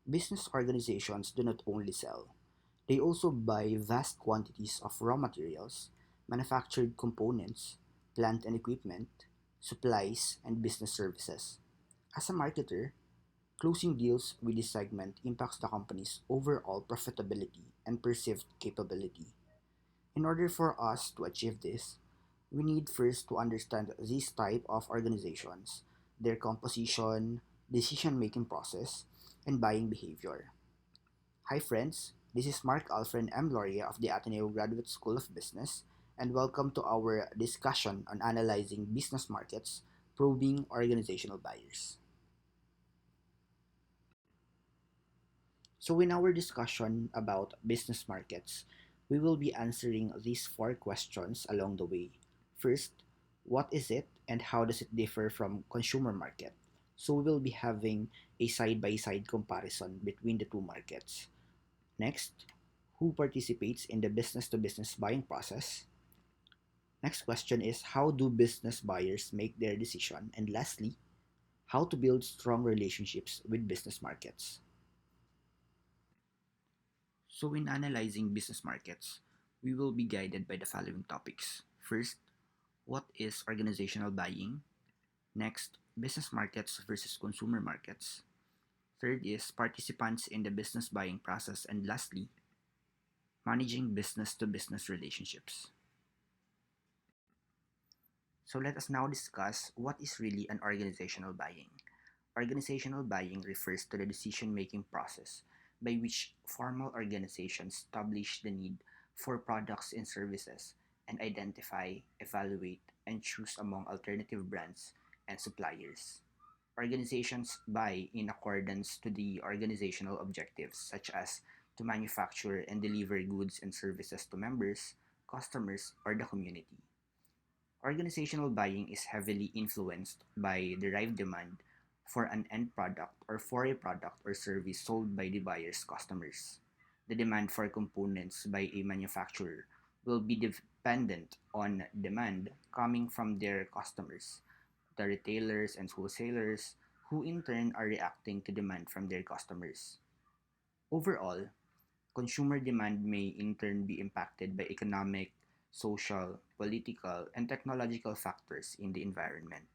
Business organizations do not only sell, they also buy vast quantities of raw materials, manufactured components, plant and equipment, supplies, and business services. As a marketer, closing deals with this segment impacts the company's overall profitability and perceived capability. In order for us to achieve this, we need first to understand these type of organizations, their composition, decision-making process, and buying behavior. Hi friends, this is Mark Alfred M. Loria of the Ateneo Graduate School of Business, and welcome to our discussion on analyzing business markets, probing organizational buyers. So in our discussion about business markets, we will be answering these four questions along the way. First, what is it and how does it differ from consumer market? So we will be having a side-by-side comparison between the two markets. Next, who participates in the business-to-business buying process? Next question is how do business buyers make their decision? And lastly, how to build strong relationships with business markets. So, in analyzing business markets, we will be guided by the following topics. First, what is organizational buying? Next, business markets versus consumer markets. Third is participants in the business buying process. And lastly, managing business to business relationships. So, let us now discuss what is really an organizational buying. Organizational buying refers to the decision making process by which formal organizations establish the need for products and services and identify, evaluate, and choose among alternative brands and suppliers. Organizations buy in accordance to the organizational objectives such as to manufacture and deliver goods and services to members, customers, or the community. Organizational buying is heavily influenced by derived demand for an end product or for a product or service sold by the buyer's customers. The demand for components by a manufacturer will be dependent on demand coming from their customers, the retailers and wholesalers, who in turn are reacting to demand from their customers. Overall, consumer demand may in turn be impacted by economic, social, political, and technological factors in the environment.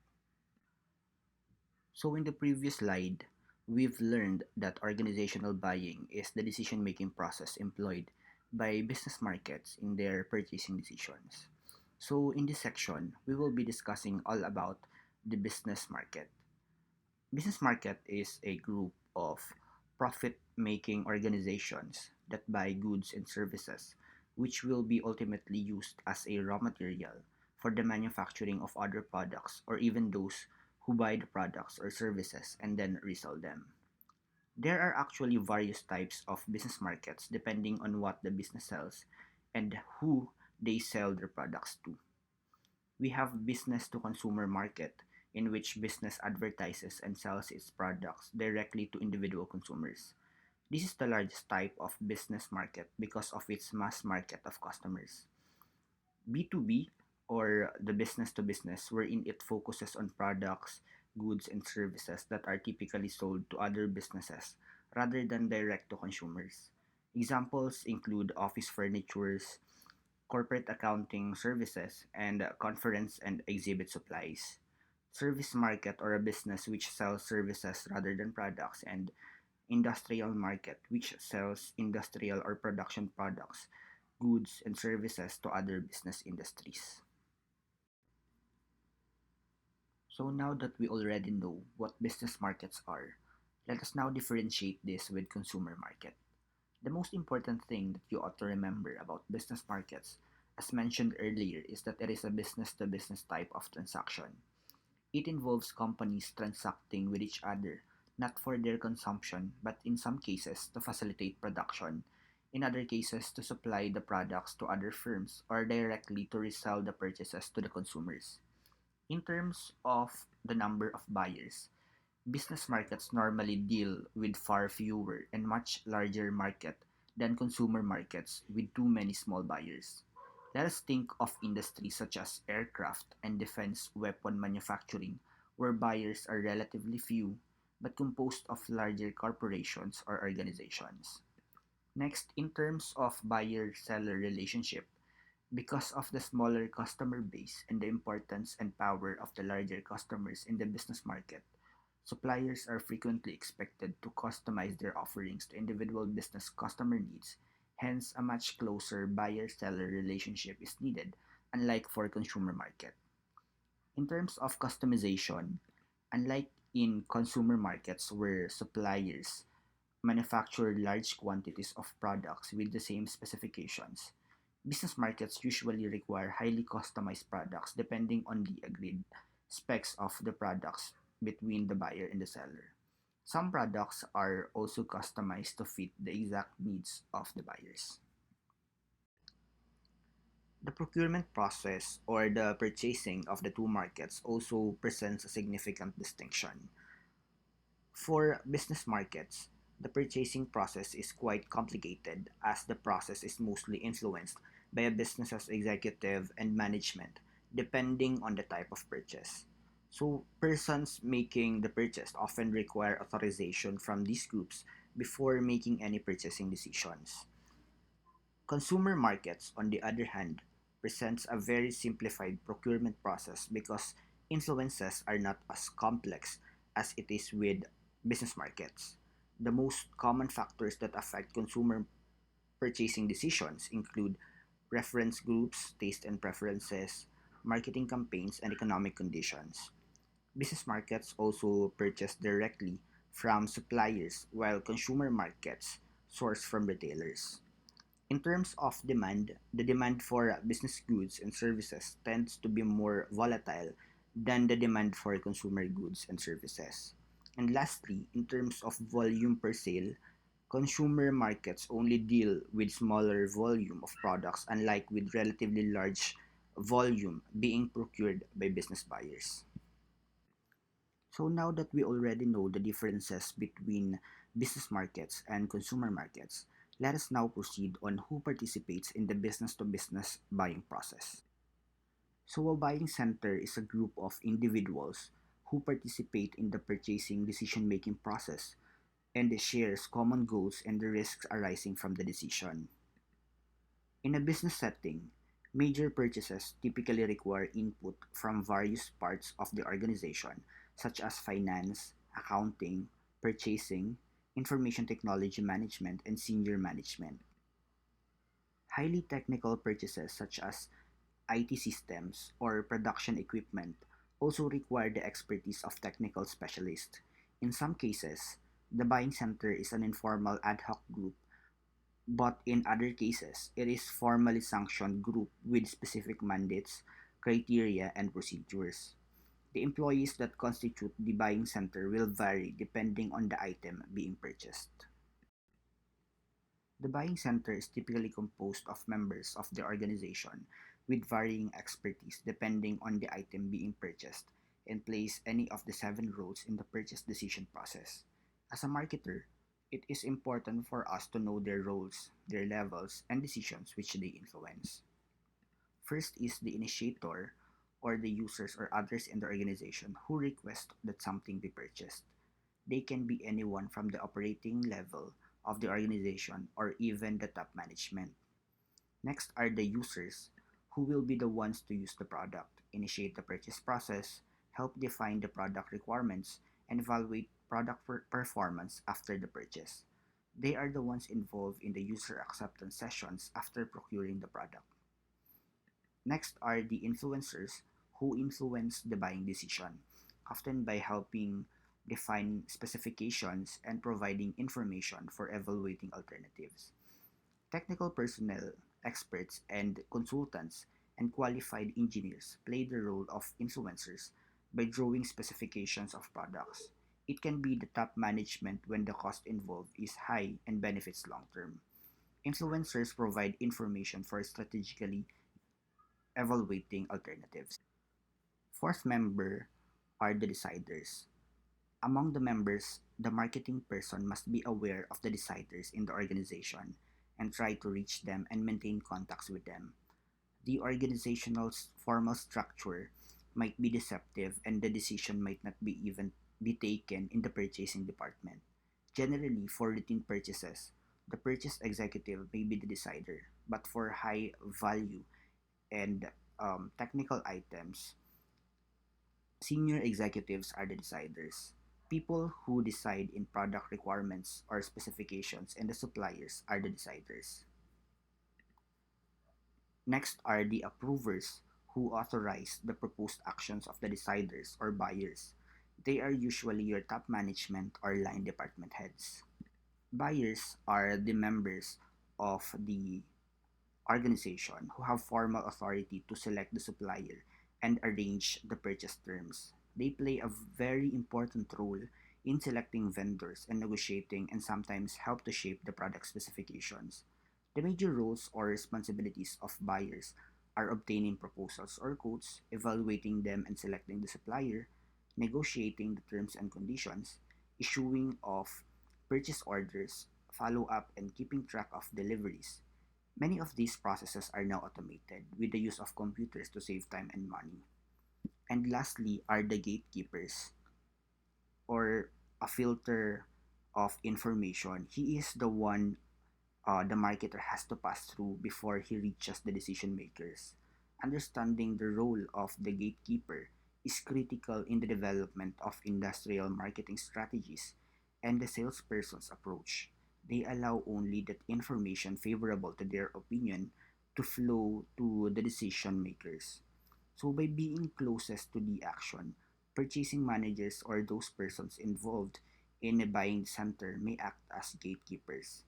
So, in the previous slide, we've learned that organizational buying is the decision making process employed by business markets in their purchasing decisions. So, in this section, we will be discussing all about the business market. Business market is a group of profit making organizations that buy goods and services which will be ultimately used as a raw material for the manufacturing of other products or even those who buy the products or services and then resell them. There are actually various types of business markets depending on what the business sells and who they sell their products to. We have business to consumer market in which business advertises and sells its products directly to individual consumers. This is the largest type of business market because of its mass market of customers. B2B or the business to business wherein it focuses on products, goods and services that are typically sold to other businesses rather than direct to consumers. Examples include office furnitures, corporate accounting services, and conference and exhibit supplies. Service market or a business which sells services rather than products, and industrial market which sells industrial or production products, goods, and services to other business industries. So now that we already know what business markets are, let us now differentiate this with consumer market. The most important thing that you ought to remember about business markets, as mentioned earlier, is that it is a business to business type of transaction. It involves companies transacting with each other, not for their consumption, but in some cases to facilitate production, in other cases to supply the products to other firms, or directly to resell the purchases to the consumers. In terms of the number of buyers, business markets normally deal with far fewer and much larger market than consumer markets with too many small buyers. Let us think of industries such as aircraft and defense weapon manufacturing, where buyers are relatively few, but composed of larger corporations or organizations. Next, in terms of buyer-seller relationship, because of the smaller customer base and the importance and power of the larger customers in the business market, suppliers are frequently expected to customize their offerings to individual business customer needs. Hence, a much closer buyer-seller relationship is needed, unlike for consumer market. In terms of customization, unlike in consumer markets where suppliers manufacture large quantities of products with the same specifications, business markets usually require highly customized products depending on the agreed specs of the products between the buyer and the seller. Some products are also customized to fit the exact needs of the buyers. The procurement process or the purchasing of the two markets also presents a significant distinction. For business markets, the purchasing process is quite complicated as the process is mostly influenced by a business's executive and management depending on the type of purchase. So, persons making the purchase often require authorization from these groups before making any purchasing decisions. Consumer markets, on the other hand, presents a very simplified procurement process because influences are not as complex as it is with business markets. The most common factors that affect consumer purchasing decisions include reference groups, taste and preferences, marketing campaigns, and economic conditions. Business markets also purchase directly from suppliers, while consumer markets source from retailers. In terms of demand, the demand for business goods and services tends to be more volatile than the demand for consumer goods and services. And lastly, in terms of volume per sale, consumer markets only deal with smaller volume of products unlike with relatively large volume being procured by business buyers. So now that we already know the differences between business markets and consumer markets, let us now proceed on who participates in the business to business buying process. So a buying center is a group of individuals who participate in the purchasing decision making process and shares common goals and the risks arising from the decision. In a business setting, major purchases typically require input from various parts of the organization, such as finance, accounting, purchasing, information technology management, and senior management. Highly technical purchases, such as IT systems or production equipment, also require the expertise of technical specialists. In some cases, the buying center is an informal ad hoc group, but in other cases, it is formally sanctioned group with specific mandates, criteria, and procedures. The employees that constitute the buying center will vary depending on the item being purchased. The buying center is typically composed of members of the organization with varying expertise depending on the item being purchased and plays any of the seven roles in the purchase decision process. As a marketer, it is important for us to know their roles, their levels, and decisions which they influence. First is the initiator or the users or others in the organization who request that something be purchased. They can be anyone from the operating level of the organization or even the top management. Next are the users, who will be the ones to use the product, initiate the purchase process, help define the product requirements, and evaluate product performance after the purchase. They are the ones involved in the user acceptance sessions after procuring the product. Next are the influencers, who influence the buying decision, often by helping define specifications and providing information for evaluating alternatives. Technical personnel, experts, and consultants, and qualified engineers play the role of influencers by drawing specifications of products. It can be the top management when the cost involved is high and benefits long term. Influencers provide information for strategically evaluating alternatives. Fourth member are the deciders. Among the members, the marketing person must be aware of the deciders in the organization and try to reach them and maintain contacts with them. The organizational formal structure might be deceptive and the decision might not be even be taken in the purchasing department. Generally, for routine purchases, the purchase executive may be the decider, but for high value and technical items, senior executives are the deciders. People who decide in product requirements or specifications, and the suppliers are the deciders. Next are the approvers, who authorize the proposed actions of the deciders or buyers. They are usually your top management or line department heads. Buyers are the members of the organization who have formal authority to select the supplier and arrange the purchase terms. They play a very important role in selecting vendors and negotiating, and sometimes help to shape the product specifications. The major roles or responsibilities of buyers are obtaining proposals or quotes, evaluating them and selecting the supplier, negotiating the terms and conditions, issuing of purchase orders, follow up and keeping track of deliveries. Many of these processes are now automated with the use of computers to save time and money. And lastly are the gatekeepers, or a filter of information. He is the one the marketer has to pass through before he reaches the decision makers. Understanding the role of the gatekeeper is critical in the development of industrial marketing strategies and the salesperson's approach. They allow only that information favorable to their opinion to flow to the decision makers. So, by being closest to the action, purchasing managers or those persons involved in a buying center may act as gatekeepers.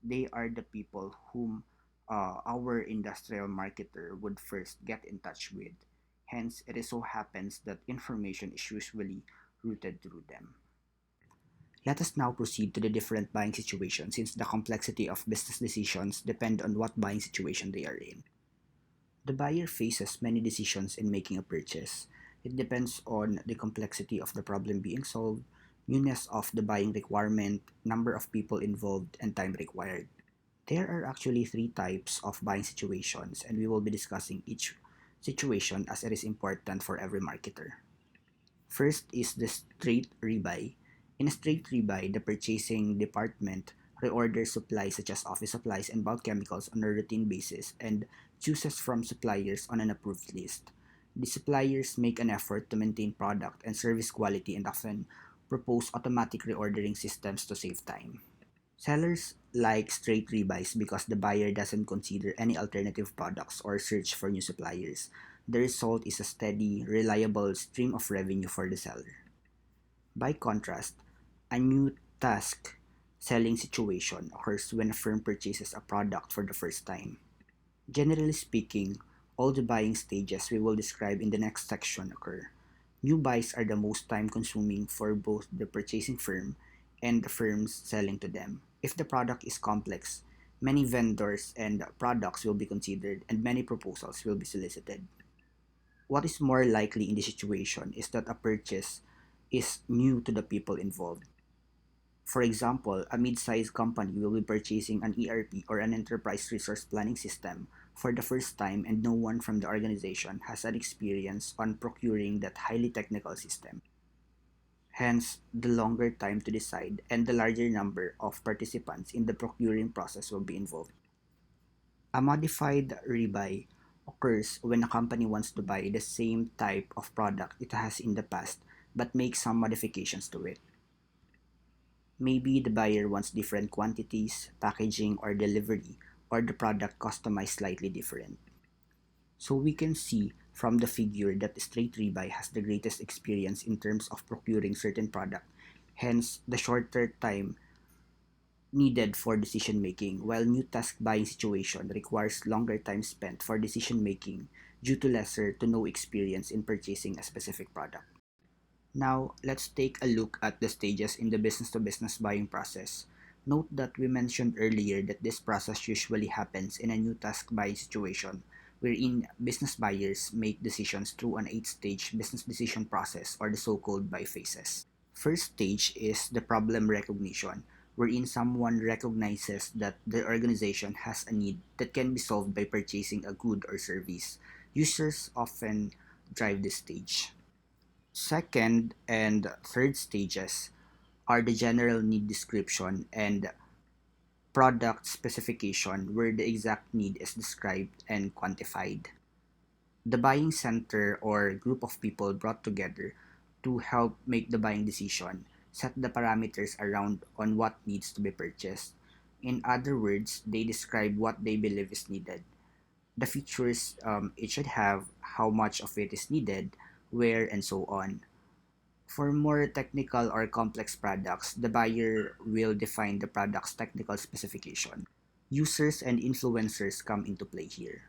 They are the people whom our industrial marketer would first get in touch with. Hence, it so happens that information is usually routed through them. Let us now proceed to the different buying situations, since the complexity of business decisions depend on what buying situation they are in. The buyer faces many decisions in making a purchase. It depends on the complexity of the problem being solved, newness of the buying requirement, number of people involved, and time required. There are actually three types of buying situations, and we will be discussing each situation as it is important for every marketer. First is the straight rebuy. In a straight rebuy, the purchasing department reorders supplies such as office supplies and bulk chemicals on a routine basis and chooses from suppliers on an approved list. The suppliers make an effort to maintain product and service quality and often propose automatic reordering systems to save time. Sellers like straight rebuys because the buyer doesn't consider any alternative products or search for new suppliers. The result is a steady, reliable stream of revenue for the seller. By contrast, a new task selling situation occurs when a firm purchases a product for the first time. Generally speaking, all the buying stages we will describe in the next section occur. New buys are the most time consuming for both the purchasing firm and the firms selling to them. If the product is complex, many vendors and products will be considered and many proposals will be solicited. What is more likely in this situation is that a purchase is new to the people involved. For example, a mid-sized company will be purchasing an ERP or an enterprise resource planning system for the first time, and no one from the organization has an experience on procuring that highly technical system. Hence, the longer time to decide and the larger number of participants in the procuring process will be involved. A modified rebuy occurs when a company wants to buy the same type of product it has in the past but makes some modifications to it. Maybe the buyer wants different quantities, packaging, or delivery, or the product customized slightly different. So we can see from the figure that straight rebuy has the greatest experience in terms of procuring certain product, hence the shorter time needed for decision making, while new task buying situation requires longer time spent for decision making due to lesser to no experience in purchasing a specific product. Now, let's take a look at the stages in the business to business buying process. Note that we mentioned earlier that this process usually happens in a new task buying situation, wherein business buyers make decisions through an 8-stage business decision process, or the so-called buy phases. First stage is the problem recognition, wherein someone recognizes that the organization has a need that can be solved by purchasing a good or service. Users often drive this stage. Second and third stages are the general need description and product specification, where the exact need is described and quantified. The buying center or group of people brought together to help make the buying decision set the parameters around on what needs to be purchased. In other words, they describe what they believe is needed, the features it should have, how much of it is needed, where, and so on. For more technical or complex products, the buyer will define the product's technical specification. Users and influencers come into play here.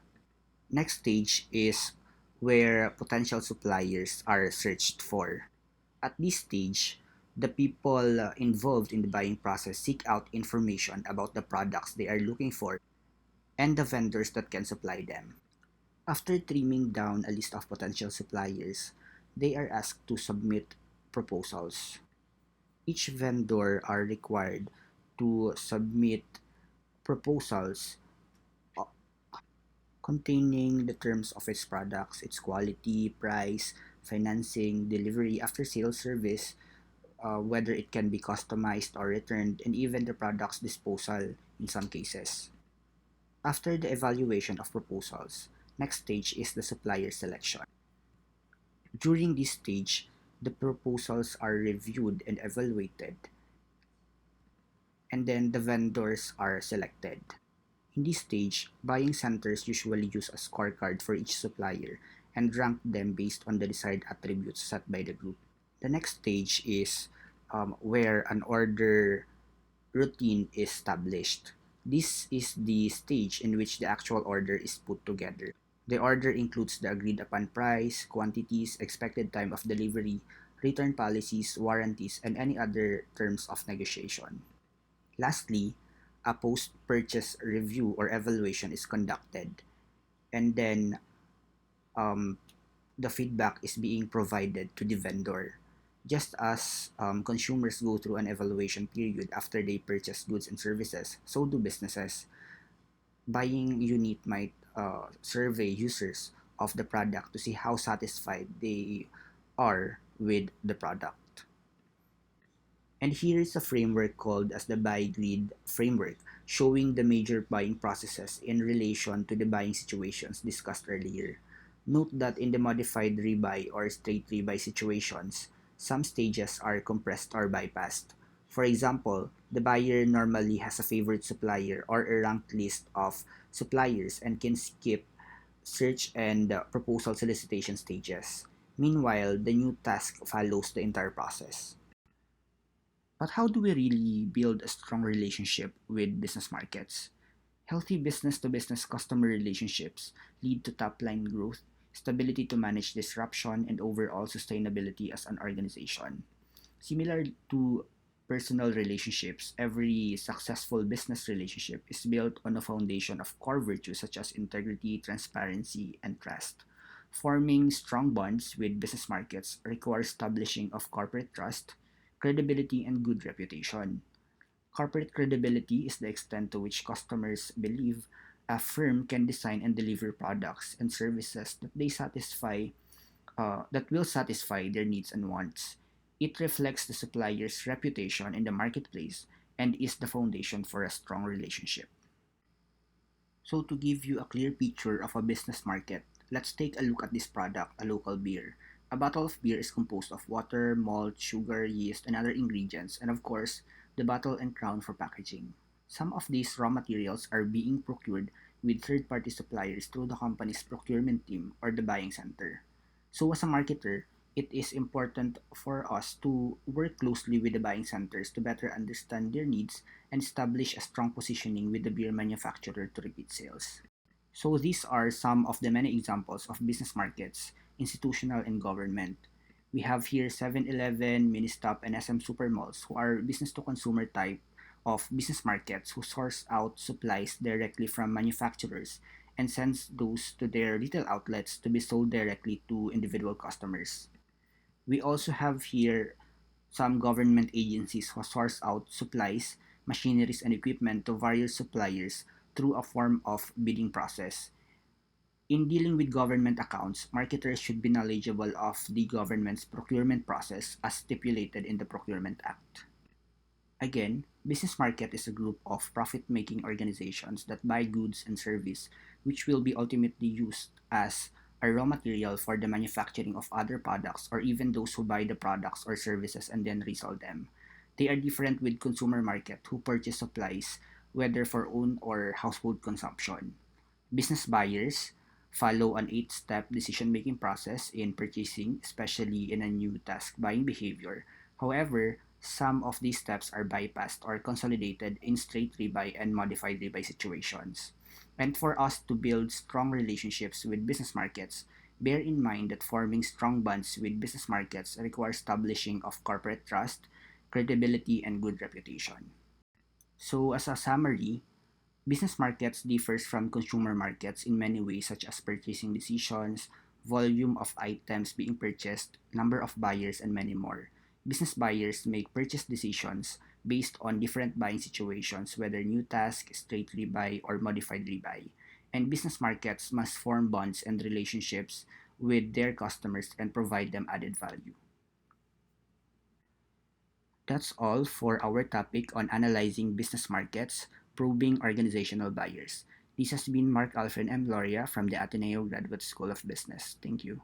Next stage is where potential suppliers are searched for. At this stage, the people involved in the buying process seek out information about the products they are looking for and the vendors that can supply them. After trimming down a list of potential suppliers, they are asked to submit proposals. Each vendor are required to submit proposals uh, containing the terms of its products, its quality, price, financing, delivery, after sales service, whether it can be customized or returned, and even the product's disposal in some cases. After the evaluation of proposals, next stage is the supplier selection. During this stage, the proposals are reviewed and evaluated, and then the vendors are selected. In this stage, buying centers usually use a scorecard for each supplier and rank them based on the desired attributes set by the group. The next stage is where an order routine is established. This is the stage in which the actual order is put together. The order includes the agreed upon price, quantities, expected time of delivery, return policies, warranties, and any other terms of negotiation. Lastly, a post-purchase review or evaluation is conducted, and then um, the feedback is being provided to the vendor. Just as consumers go through an evaluation period after they purchase goods and services, so do businesses. Buying unit might survey users of the product to see how satisfied they are with the product. And here is a framework called as the buy grid framework, showing the major buying processes in relation to the buying situations discussed earlier. Note that in the modified rebuy or straight rebuy situations, some stages are compressed or bypassed. For example, the buyer normally has a favorite supplier or a ranked list of suppliers and can skip search and proposal solicitation stages. Meanwhile, the new task follows the entire process. But how do we really build a strong relationship with business markets? Healthy business to business customer relationships lead to top line growth, stability to manage disruption, and overall sustainability as an organization. Similar to personal relationships, every successful business relationship is built on a foundation of core virtues such as integrity, transparency, and trust. Forming strong bonds with business markets requires establishing of corporate trust, credibility, and good reputation. Corporate credibility is the extent to which customers believe a firm can design and deliver products and services that will satisfy their needs and wants. It reflects the supplier's reputation in the marketplace and is the foundation for a strong relationship. So to give you a clear picture of a business market, let's take a look at this product, a local beer. A bottle of beer is composed of water, malt, sugar, yeast, and other ingredients, and of course, the bottle and crown for packaging. Some of these raw materials are being procured with third-party suppliers through the company's procurement team or the buying center. So as a marketer, it is important for us to work closely with the buying centers to better understand their needs and establish a strong positioning with the beer manufacturer to repeat sales. So these are some of the many examples of business markets, institutional and government. We have here 7-Eleven, Ministop, and SM Supermalls who are business to consumer type of business markets who source out supplies directly from manufacturers and sends those to their retail outlets to be sold directly to individual customers. We also have here some government agencies who source out supplies, machineries, and equipment to various suppliers through a form of bidding process. In dealing with government accounts, marketers should be knowledgeable of the government's procurement process as stipulated in the Procurement Act. Again, business market is a group of profit-making organizations that buy goods and service which will be ultimately used as a raw material for the manufacturing of other products or even those who buy the products or services and then resell them. They are different with consumer market who purchase supplies whether for own or household consumption. Business buyers follow an 8-step decision-making process in purchasing, especially in a new task buying behavior. However, some of these steps are bypassed or consolidated in straight rebuy and modified rebuy situations. And for us to build strong relationships with business markets, bear in mind that forming strong bonds with business markets requires establishing of corporate trust, credibility, and good reputation. So, as a summary, business markets differs from consumer markets in many ways such as purchasing decisions, volume of items being purchased, number of buyers, and many more. Business buyers make purchase decisions based on different buying situations, whether new task, straight rebuy, or modified rebuy. And business markets must form bonds and relationships with their customers and provide them added value. That's all for our topic on analyzing business markets, probing organizational buyers. This has been Mark Alfred M. Loria from the Ateneo Graduate School of Business. Thank you.